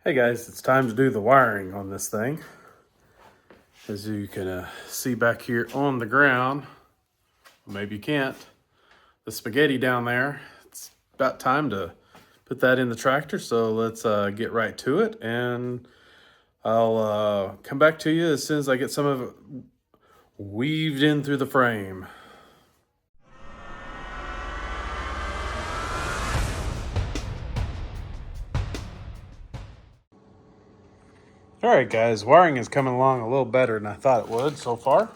Hey guys, it's time to do the wiring on this thing. As you can see back here on the ground, maybe you can't, the spaghetti down there, it's about time to put that in the tractor. So let's get right to it, and I'll come back to you as soon as I get some of it weaved in through the frame. All right, guys, wiring is coming along a little better than I thought it would so far.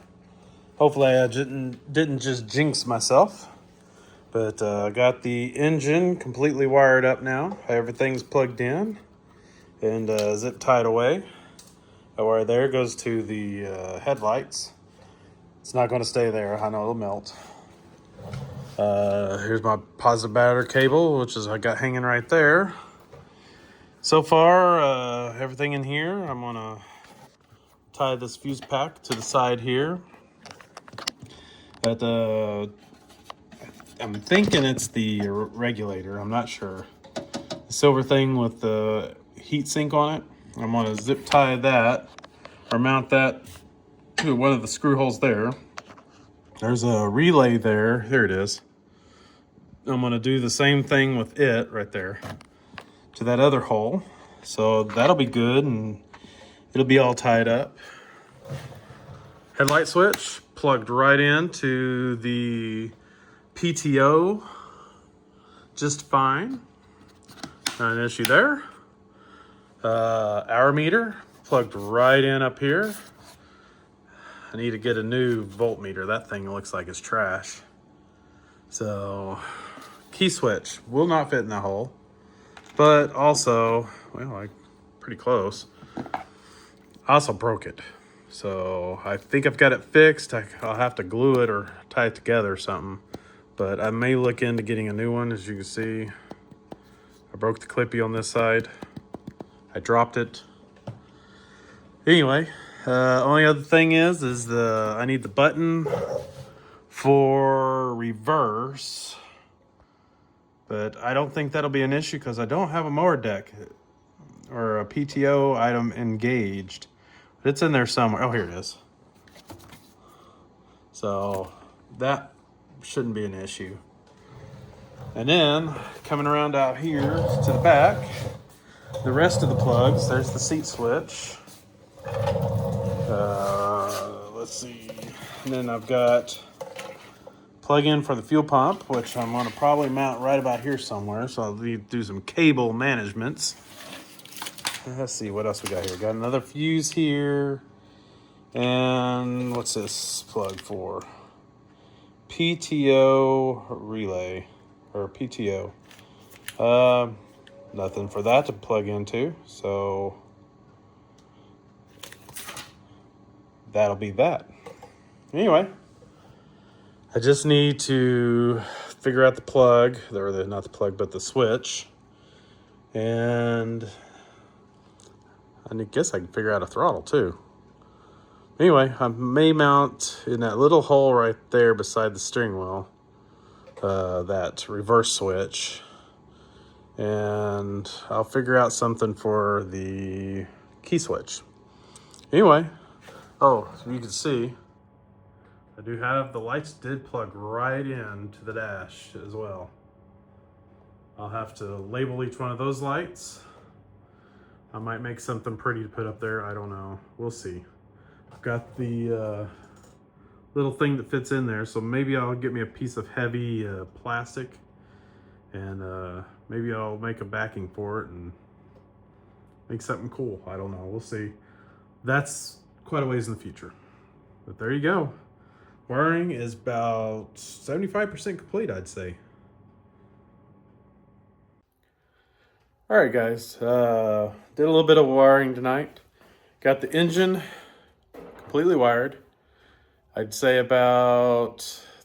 Hopefully I didn't just jinx myself. But I got the engine completely wired up now. Everything's plugged in and zip tied away. That wire there goes to the headlights. It's not going to stay there. I know it'll melt. Here's my positive battery cable, which is I got hanging right there. So far, everything in here, I'm going to tie this fuse pack to the side here. I'm thinking it's the regulator. I'm not sure. The silver thing with the heat sink on it. I'm going to zip tie that or mount that to one of the screw holes there. There's a relay there. There it is. I'm going to do the same thing with it right there to that other hole. So that'll be good and it'll be all tied up. Headlight switch plugged right into the PTO just fine. Not an issue there. Hour meter plugged right in up here. I need to get a new voltmeter. That thing looks like it's trash. So, key switch will not fit in that hole, but also, well, pretty close. I also broke it. So I think I've got it fixed. I'll have to glue it or tie it together or something. But I may look into getting a new one. As you can see, I broke the clippy on this side. I dropped it. Anyway, only other thing is I need the button for reverse. But I don't think that'll be an issue because I don't have a mower deck or a PTO item engaged. But it's in there somewhere. Oh, here it is. So that shouldn't be an issue. And then coming around out here to the back, the rest of the plugs, there's the seat switch. Let's see. And then I've got plug-in for the fuel pump, which I'm going to probably mount right about here somewhere. So I'll need to do some cable managements. Let's see what else we got here. Got another fuse here. And what's this plug for? PTO relay or PTO. Nothing for that to plug into. So that'll be that. Anyway, I just need to figure out the plug, or not the plug, but the switch. And I guess I can figure out a throttle too. Anyway, I may mount in that little hole right there beside the steering wheel, that reverse switch. And I'll figure out something for the key switch. Anyway, oh, so you can see, I do have the lights did plug right into the dash as well. I'll have to label each one of those lights. I might make something pretty to put up there. I don't know. We'll see. I've got the little thing that fits in there, so maybe I'll get me a piece of heavy plastic and maybe I'll make a backing for it and make something cool. I don't know. We'll see. That's quite a ways in the future. But there you go. Wiring is about 75% complete, I'd say. All right, guys. Did a little bit of wiring tonight. Got the engine completely wired. I'd say about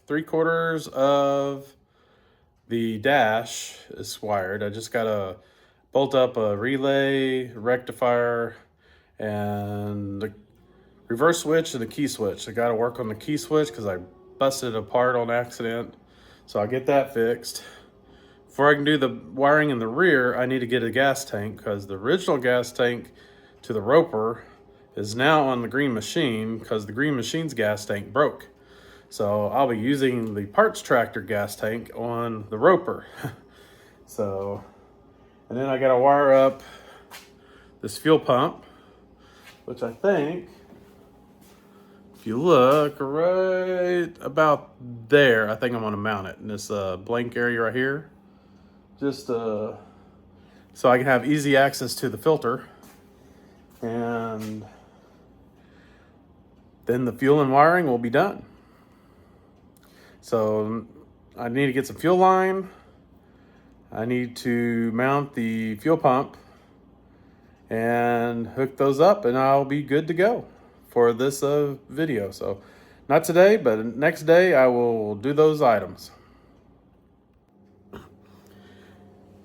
3/4 of the dash is wired. I just got to bolt up a relay, rectifier, and the reverse switch and the key switch. I got to work on the key switch because I busted it apart on accident. So I'll get that fixed. before I can do the wiring in the rear, I need to get a gas tank, because the original gas tank to the Roper is now on the Green Machine because the Green Machine's gas tank broke. So I'll be using the parts tractor gas tank on the Roper. So, and then I gotta wire up this fuel pump, which I think, if you look right about there, I think I'm gonna mount it in this blank area right here. Just so I can have easy access to the filter. And then the fuel and wiring will be done. So I need to get some fuel line. I need to mount the fuel pump and hook those up, and I'll be good to go for this video. So not today, but next day I will do those items.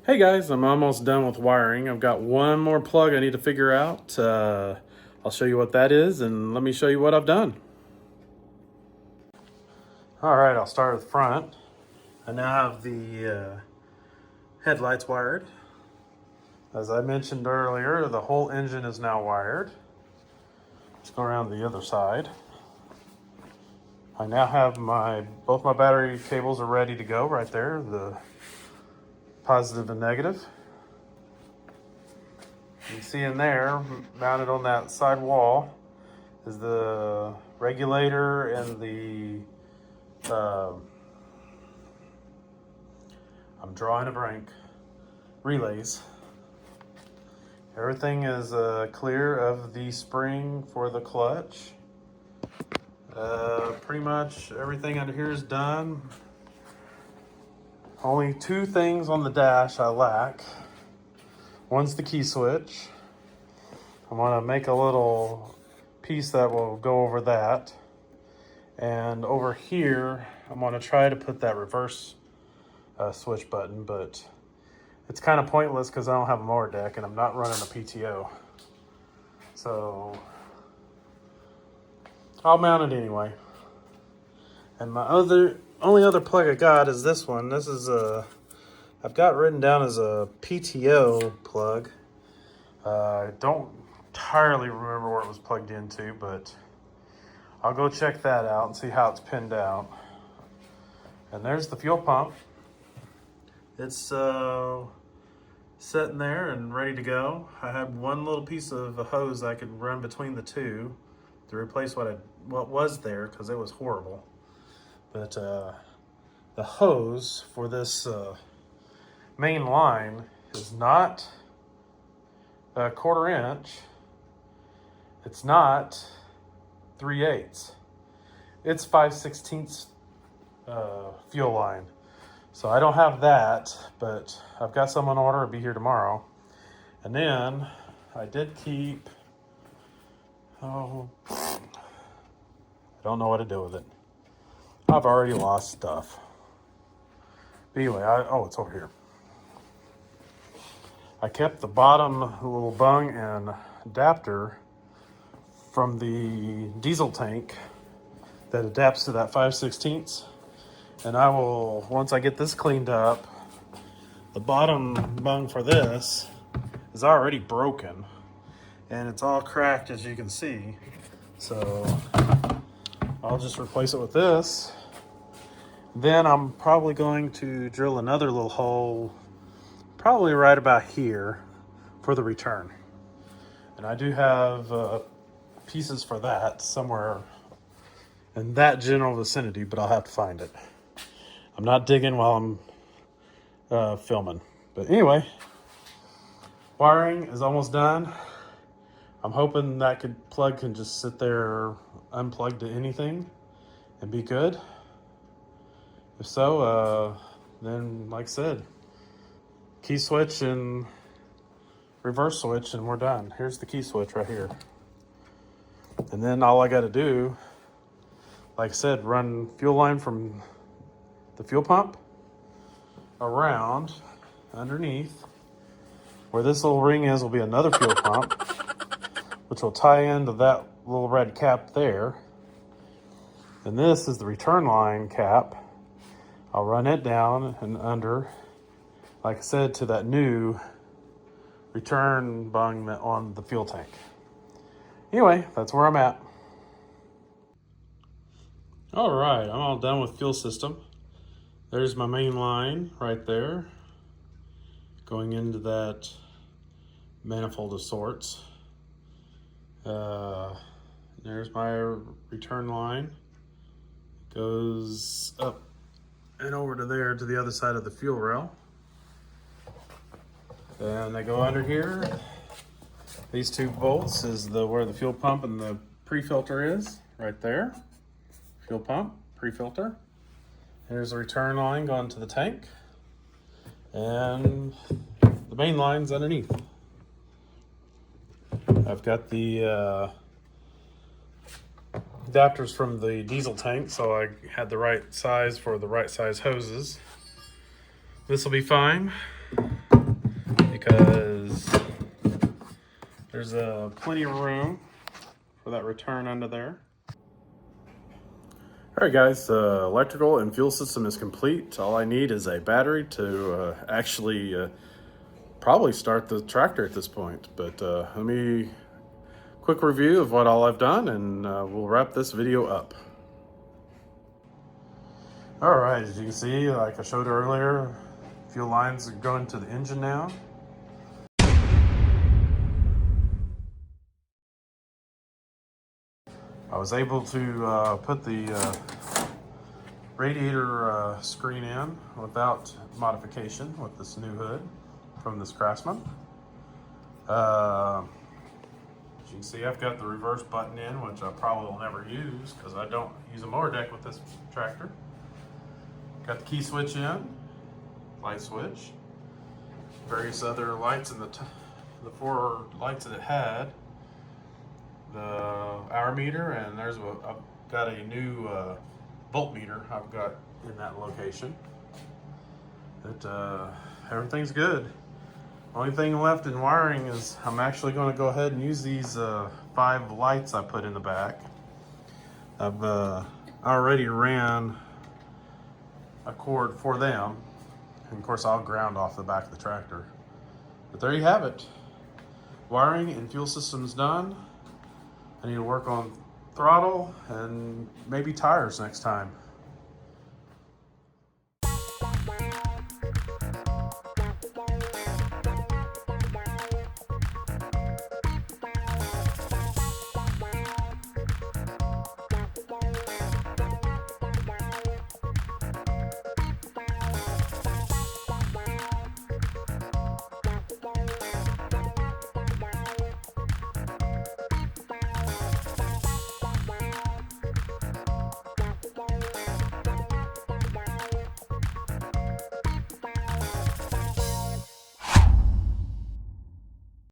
Hey guys, I'm almost done with wiring. I've got one more plug I need to figure out. I'll show you what that is, and let me show you what I've done. All right, I'll start with the front. I now have the headlights wired. As I mentioned earlier, the whole engine is now wired. Let's go around the other side. I now have both my battery cables are ready to go right there, the positive and negative. You can see in there, mounted on that side wall, is the regulator and the, I'm drawing a blank, relays. Everything is clear of the spring for the clutch. Pretty much everything under here is done. Only two things on the dash I lack. One's the key switch. I'm gonna make a little piece that will go over that. And over here, I'm gonna try to put that reverse switch button, but it's kind of pointless because I don't have a mower deck and I'm not running a PTO. So I'll mount it anyway. And my only other plug I got is this one. This is I've got written down as a PTO plug. I don't entirely remember where it was plugged into, but I'll go check that out and see how it's pinned out. And there's the fuel pump. It's sitting there and ready to go. I had one little piece of a hose I could run between the two to replace what was there, because it was horrible. But the hose for this main line is not a 1/4 inch. It's not 3/8. It's 5/16 fuel line. So I don't have that, but I've got some on order. It'll be here tomorrow. And then I did keep, I don't know what to do with it. I've already lost stuff. But anyway, it's over here. I kept the bottom little bung and adapter from the diesel tank that adapts to that 5/16. And I will, once I get this cleaned up, the bottom bung for this is already broken and it's all cracked, as you can see. So I'll just replace it with this. Then I'm probably going to drill another little hole, probably right about here, for the return. And I do have pieces for that somewhere in that general vicinity, but I'll have to find it. I'm not digging while I'm filming. But anyway, wiring is almost done. I'm hoping that plug can just sit there unplugged to anything and be good. If so, then like I said, key switch and reverse switch and we're done. Here's the key switch right here. And then all I got to do, like I said, run fuel line from the fuel pump around underneath. Where this little ring is will be another fuel pump, which will tie into that little red cap there. And this is the return line cap. I'll run it down and under, like I said, to that new return bung on the fuel tank. Anyway, that's where I'm at. All right, I'm all done with fuel system. There's my main line right there, going into that manifold of sorts. There's my return line. Goes up and over to there to the other side of the fuel rail. And I go under here. These two bolts is where the fuel pump and the pre-filter is, right there. Fuel pump, pre-filter. Here's the return line going to the tank. And the main line's underneath. I've got the adapters from the diesel tank, so I had the right size for the right size hoses. This will be fine because there's plenty of room for that return under there. All right, guys, the electrical and fuel system is complete. All I need is a battery to actually probably start the tractor at this point. But let me quick review of what all I've done, and we'll wrap this video up. All right, as you can see, like I showed earlier, fuel lines are going to the engine now. I was able to put the radiator screen in without modification with this new hood from this Craftsman. As you can see, I've got the reverse button in, which I probably will never use because I don't use a mower deck with this tractor. Got the key switch in, light switch, various other lights in the 4 lights that it had. The hour meter, and I've got a new voltmeter I've got in that location. Everything's good. Only thing left in wiring is I'm actually going to go ahead and use these 5 lights I put in the back. I've already ran a cord for them, and of course I'll ground off the back of the tractor. But there you have it. Wiring and fuel system's done. I need to work on throttle and maybe tires next time.